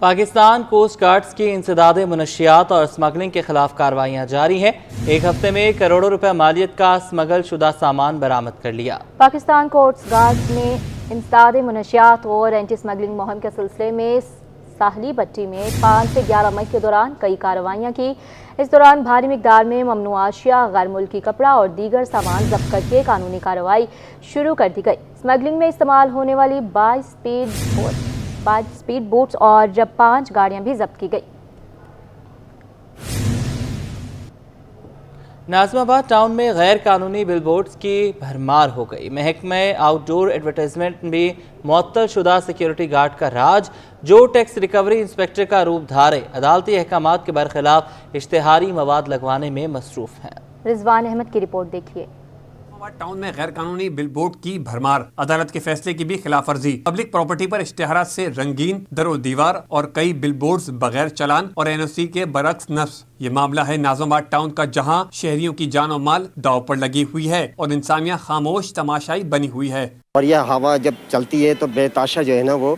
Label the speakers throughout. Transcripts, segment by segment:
Speaker 1: Pakistan coast guards کی انسداد منشیات اور اسمگلنگ کے خلاف کارروائیاں جاری ہیں۔ ایک ہفتے میں کروڑوں روپے مالیت کا اسمگل شدہ سامان برآمد کر لیا۔
Speaker 2: پاکستان کوسٹ گارڈز نے انسداد منشیات اور اینٹی اسمگلنگ مہم کے سلسلے میں ساحلی پٹی میں 5 سے 11 مئی کے دوران کئی کارروائیاں کی۔ اس دوران بھاری مقدار میں ممنوع اشیاء، غیر ملکی کپڑا اور دیگر سامان ضبط کر کے قانونی کارروائی شروع کر دی گئی۔ اسمگلنگ میں استعمال ہونے والی 22 سپیڈ بوٹس اور 5 گاڑیاں بھی ضبط کی گئی۔
Speaker 1: ناظم آباد ٹاؤن میں غیر قانونی بل بورڈز کی بھرمار ہو گئی۔ محکمہ آؤٹ ڈور ایڈورٹائزمنٹ بھی معطل شدہ سیکیورٹی گارڈ کا راج، جو ٹیکس ریکوری انسپیکٹر کا روپ دھارے عدالتی احکامات کے برخلاف اشتہاری مواد لگوانے میں مصروف ہیں۔
Speaker 2: رضوان احمد کی رپورٹ دیکھیے۔
Speaker 3: ٹاؤن میں غیر قانونی بل بورڈ کی بھرمار، عدالت کے فیصلے کی بھی خلاف ورزی، پبلک پراپرٹی پر اشتہارات سے رنگین در و دیوار اور کئی بل بورڈز بغیر چلان اور NOC کے برعکس نصب۔ یہ معاملہ ہے ناظم آباد ٹاؤن کا، جہاں شہریوں کی جان و مال داؤ پر لگی ہوئی ہے اور انسانیت خاموش تماشائی بنی ہوئی ہے۔
Speaker 4: اور یہ ہوا جب چلتی ہے تو بے تاشا جو ہے نا وہ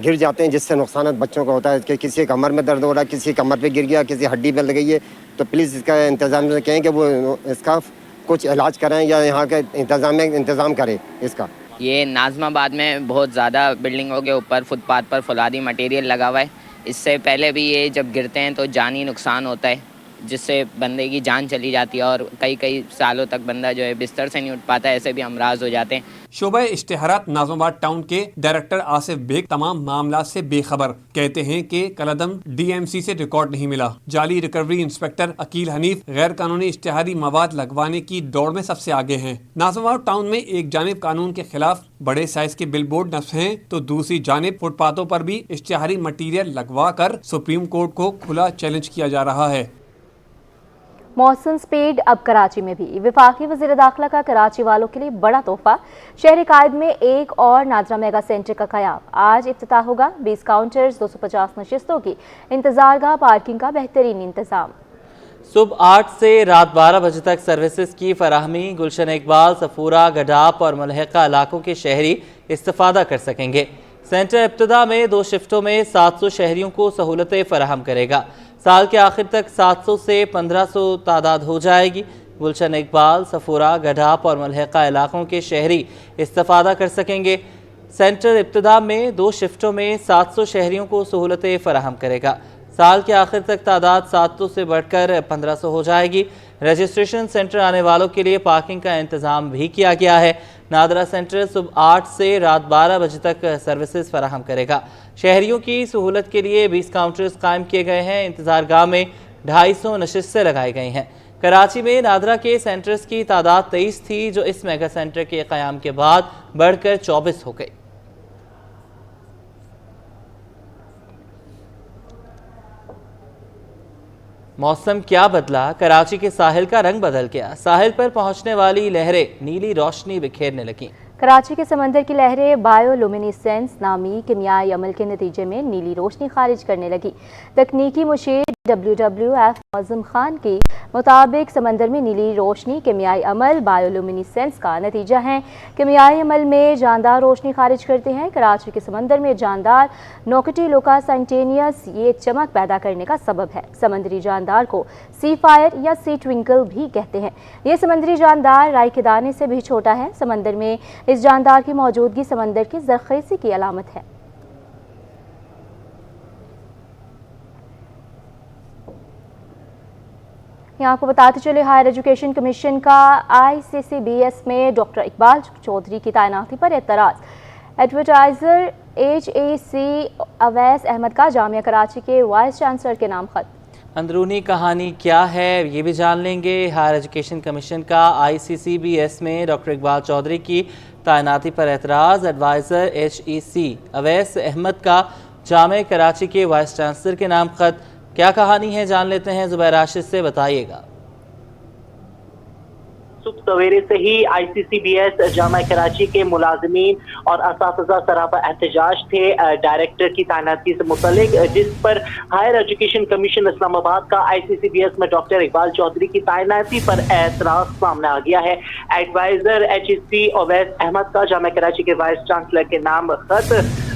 Speaker 4: گر جاتے ہیں، جس سے نقصانات بچوں کا ہوتا ہے کہ کسی کمر میں درد ہو رہا ہے، کسی کمر پہ گر گیا، کسی ہڈی پہ لگ گئی ہے، تو پلیز اس کا انتظام کہیں کہ وہ اس کا کچھ علاج کریں یا یہاں کے انتظام کریں اس کا۔
Speaker 5: یہ ناظم آباد میں بہت زیادہ بلڈنگوں کے اوپر فٹ پاتھ پر فولادی مٹیریل لگا ہوا ہے۔ اس سے پہلے بھی یہ جب گرتے ہیں تو جانی نقصان ہوتا ہے، جس سے بندے کی جان چلی جاتی ہے اور کئی سالوں تک بندہ جو ہے بستر سے نہیں اٹھ پاتا ہے، ایسے بھی امراض ہو جاتے ہیں۔
Speaker 3: شعبہ اشتہارات ناظم آباد ٹاؤن کے ڈائریکٹر آصف بیگ تمام معاملات سے بے خبر، کہتے ہیں کہ کالعدم DMC سے ریکارڈ نہیں ملا۔ جعلی ریکوری انسپیکٹر عقیل حنیف غیر قانونی اشتہاری مواد لگوانے کی دوڑ میں سب سے آگے ہیں۔ ناظم آباد ٹاؤن میں ایک جانب قانون کے خلاف بڑے سائز کے بل بورڈ نصب ہیں تو دوسری جانب فٹ پاتھوں پر بھی اشتہاری مٹیریل لگوا کر سپریم کورٹ کو کھلا چیلنج کیا جا رہا ہے۔
Speaker 2: محسن سپیڈ اب کراچی میں بھی۔ وفاقی وزیر داخلہ کا کراچی والوں کے لیے بڑا تحفہ، شہر قائد میں ایک اور نادرہ میگا سینٹر کا قیام۔ آج افتتاح ہوگا۔ 20 کاؤنٹرز، 250 نشستوں کی انتظار گاہ، پارکنگ کا بہترین انتظام۔
Speaker 1: صبح 8 سے رات 12 بجے تک سروسز کی فراہمی۔ گلشن اقبال، صفورہ، گڈھاپ اور ملحقہ علاقوں کے شہری استفادہ کر سکیں گے۔ سینٹر ابتدا میں 2 شفٹوں میں 700 شہریوں کو سہولتیں فراہم کرے گا۔ سال کے آخر تک 700 سے 1500 تعداد ہو جائے گی۔ گلشن اقبال، صفورہ، گڈھاپ اور ملحقہ علاقوں کے شہری استفادہ کر سکیں گے۔ سینٹر ابتدا میں 2 شفٹوں میں 700 شہریوں کو سہولتیں فراہم کرے گا۔ سال کے آخر تک تعداد 700 سے بڑھ کر 1500 ہو جائے گی۔ رجسٹریشن سینٹر آنے والوں کے لیے پارکنگ کا انتظام بھی کیا گیا ہے۔ نادرہ سینٹر صبح 8 سے رات 12 بجے تک سروسز فراہم کرے گا۔ شہریوں کی سہولت کے لیے 20 کاؤنٹرز قائم کیے گئے ہیں۔ انتظار گاہ میں 250 نشستیں لگائی گئی ہیں۔ کراچی میں نادرہ کے سینٹرز کی تعداد 23 تھی، جو اس میگا سینٹر کے قیام کے بعد بڑھ کر 24 ہو گئی۔ موسم کیا بدلا، کراچی کے ساحل کا رنگ بدل گیا۔ ساحل پر پہنچنے والی لہریں نیلی روشنی بکھیرنے لگیں۔
Speaker 2: کراچی کے سمندر کی لہریں بایولومینیسنس نامی کیمیائی عمل کے نتیجے میں نیلی روشنی خارج کرنے لگی۔ تکنیکی مشیر WWF معظم خان کے مطابق سمندر میں نیلی روشنی کیمیائی عمل بایولومینیسنس کا نتیجہ ہے۔ کیمیائی عمل میں جاندار روشنی خارج کرتے ہیں۔ کراچی کے سمندر میں جاندار نوکٹی لوکا سینٹینیس یہ چمک پیدا کرنے کا سبب ہے۔ سمندری جاندار کو سی فائر یا سی ٹوئنکل بھی کہتے ہیں۔ یہ سمندری جاندار رائی کے دانے سے بھی چھوٹا ہے۔ سمندر میں اس جاندار کی موجودگی سمندر کی زرخیزی کی علامت ہے۔ یہاں آپ کو بتاتے چلے ہائر ایجوکیشن کمیشن کا ICCBS میں ڈاکٹر اقبال چودھری کی تعیناتی پر اعتراض۔ ایڈورٹائزر HAC اویس احمد کا جامعہ کراچی کے وائس چانسلر کے نام خط۔
Speaker 1: اندرونی کہانی کیا ہے یہ بھی جان لیں گے۔ ہائر ایجوکیشن کمیشن کا ICCBS میں ڈاکٹر اقبال چودھری کی تعیناتی پر اعتراض۔ ایڈوائزر HAC اویس احمد کا جامعہ کراچی کے وائس چانسلر کے نام خط۔ کیا کہانی ہے جان لیتے ہیں، زبیر راشد سے بتائیے گا۔
Speaker 6: صبح سویرے سے ہی ICCBS جامعہ کراچی کے ملازمین اور اساتذہ سراپا احتجاج تھے ڈائریکٹر کی تعیناتی سے متعلق، جس پر ہائر ایجوکیشن کمیشن اسلام آباد کا ICCBS میں ڈاکٹر اقبال چودھری کی تعیناتی پر اعتراض سامنے آ گیا ہے۔ ایڈوائزر HAC اویس احمد کا جامعہ کراچی کے وائس چانسلر کے نام خط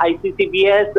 Speaker 6: ICCBS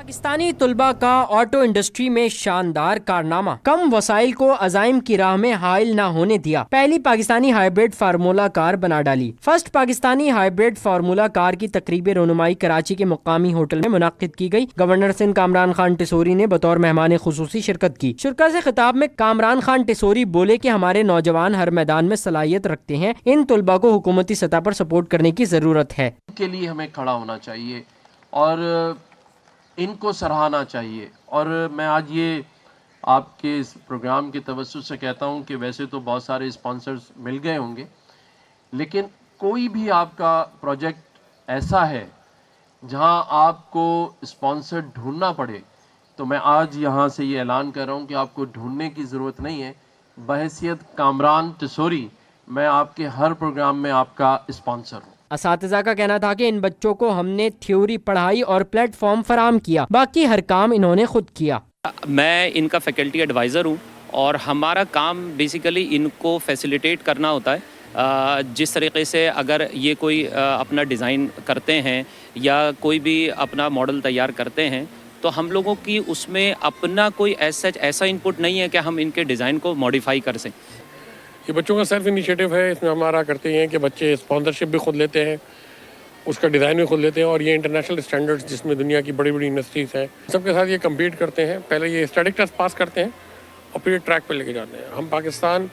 Speaker 7: پاکستانی طلبہ کا آٹو انڈسٹری میں شاندار کارنامہ، کم وسائل کو عزائم کی راہ میں حائل نہ ہونے دیا، پہلی پاکستانی ہائیبرڈ فارمولا کار بنا ڈالی۔ فرسٹ پاکستانی ہائیبرڈ فارمولا کار کی تقریب رونمائی کراچی کے مقامی ہوٹل میں منعقد کی گئی۔ گورنر سندھ کامران خان ٹیسوری نے بطور مہمان خصوصی شرکت کی۔ شرکاء سے خطاب میں کامران خان ٹیسوری بولے کہ ہمارے نوجوان ہر میدان میں صلاحیت رکھتے ہیں، ان طلبہ کو حکومتی سطح پر سپورٹ کرنے کی ضرورت ہے۔
Speaker 8: ان کے لیے ہمیں کھڑا ہونا چاہیے اور ان کو سراہنا چاہیے، اور میں آج یہ آپ کے اس پروگرام کے توسط سے کہتا ہوں کہ ویسے تو بہت سارے اسپانسرز مل گئے ہوں گے، لیکن کوئی بھی آپ کا پروجیکٹ ایسا ہے جہاں آپ کو اسپانسر ڈھونڈنا پڑے تو میں آج یہاں سے یہ اعلان کر رہا ہوں کہ آپ کو ڈھونڈنے کی ضرورت نہیں ہے۔ بحیثیت کامران ٹیسوری میں آپ کے ہر پروگرام میں آپ کا اسپانسر ہوں۔
Speaker 7: اساتذہ کا کہنا تھا کہ ان بچوں کو ہم نے تھیوری پڑھائی اور پلیٹ فارم فراہم کیا، باقی ہر کام انہوں نے خود کیا۔
Speaker 9: میں ان کا فیکلٹی ایڈوائزر ہوں اور ہمارا کام بیسیکلی ان کو فیسیلیٹیٹ کرنا ہوتا ہے۔ جس طریقے سے اگر یہ کوئی اپنا ڈیزائن کرتے ہیں یا کوئی بھی اپنا ماڈل تیار کرتے ہیں تو ہم لوگوں کی اس میں اپنا کوئی ایسا انپٹ نہیں ہے کہ ہم ان کے ڈیزائن کو ماڈیفائی کر سکیں۔
Speaker 10: یہ بچوں کا سیلف انیشیٹو ہے، اس میں ہمارا کرتے ہیں کہ بچے اسپانسرشپ بھی خود لیتے ہیں، اس کا ڈیزائن بھی خود لیتے ہیں، اور یہ انٹرنیشنل اسٹینڈرڈز جس میں دنیا کی بڑی بڑی انڈسٹریز ہیں سب کے ساتھ یہ کمپیٹ کرتے ہیں۔ پہلے یہ اسٹیٹک ٹیسٹ پاس کرتے ہیں اور پھر ٹریک پہ لے کے جاتے ہیں۔ ہم پاکستان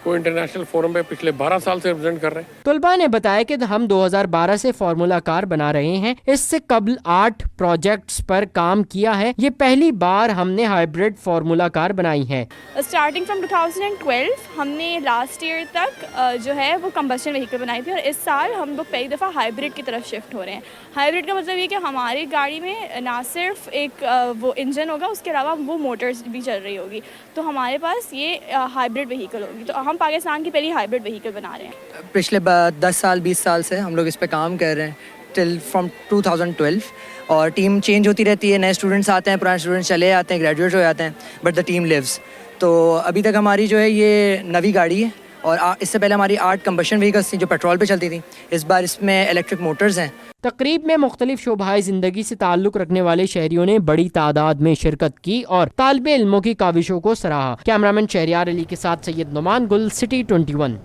Speaker 10: کو انٹرنیشنل فورم پہ پچھلے 12 سال سے ریپرزینٹ کر رہے ہیں۔
Speaker 7: طلباء نے بتایا کہ ہم 2012 سے فارمولا کار بنا رہے ہیں، اس سے قبل 8 پروجیکٹس پر کام کیا ہے، یہ پہلی بار ہم نے ہائیبرڈ فارمولا کار بنائی ہے۔
Speaker 11: اسٹارٹنگ فرام 2012 ہم نے لاسٹ ایئر تک جو ہے وہ کمبسشن وہیکل بنائی تھی، اور اس سال ہم لوگ پہلی دفعہ ہائیبرڈ کی طرف شفٹ ہو رہے ہیں۔ ہائیبرڈ کا مطلب یہ کہ ہماری گاڑی میں نہ صرف ایک وہ انجن ہوگا، اس کے علاوہ وہ موٹرز بھی چل رہی ہوگی، تو ہمارے پاس یہ ہائیبرڈ وہیکل ہوگی، تو ہم پاکستان کی پہلی ہائیبرڈ وہیکل بنا رہے ہیں۔
Speaker 12: پچھلے 10 سال 20 سال سے ہم لوگ اس پہ کام کر رہے ہیں، ٹل فرام 2012، اور ٹیم چینج ہوتی رہتی ہے، نئے اسٹوڈنٹس آتے ہیں، پرانے اسٹوڈنٹس چلے آتے ہیں، گریجویٹ ہو جاتے ہیں، بٹ دا ٹیم لیوز۔ تو ابھی تک ہماری جو ہے یہ 9ویں گاڑی ہے، اور اس سے پہلے ہماری 8 کمبشن وہیکلس تھیں جو پیٹرول پہ چلتی تھیں، اس بار اس میں الیکٹرک موٹرز ہیں۔
Speaker 7: تقریب میں مختلف شعبۂ زندگی سے تعلق رکھنے والے شہریوں نے بڑی تعداد میں شرکت کی اور طالب علموں کی کاوشوں کو سراہا۔ کیمرامین شہریار علی کے ساتھ سید نعمان گل، سٹی 21۔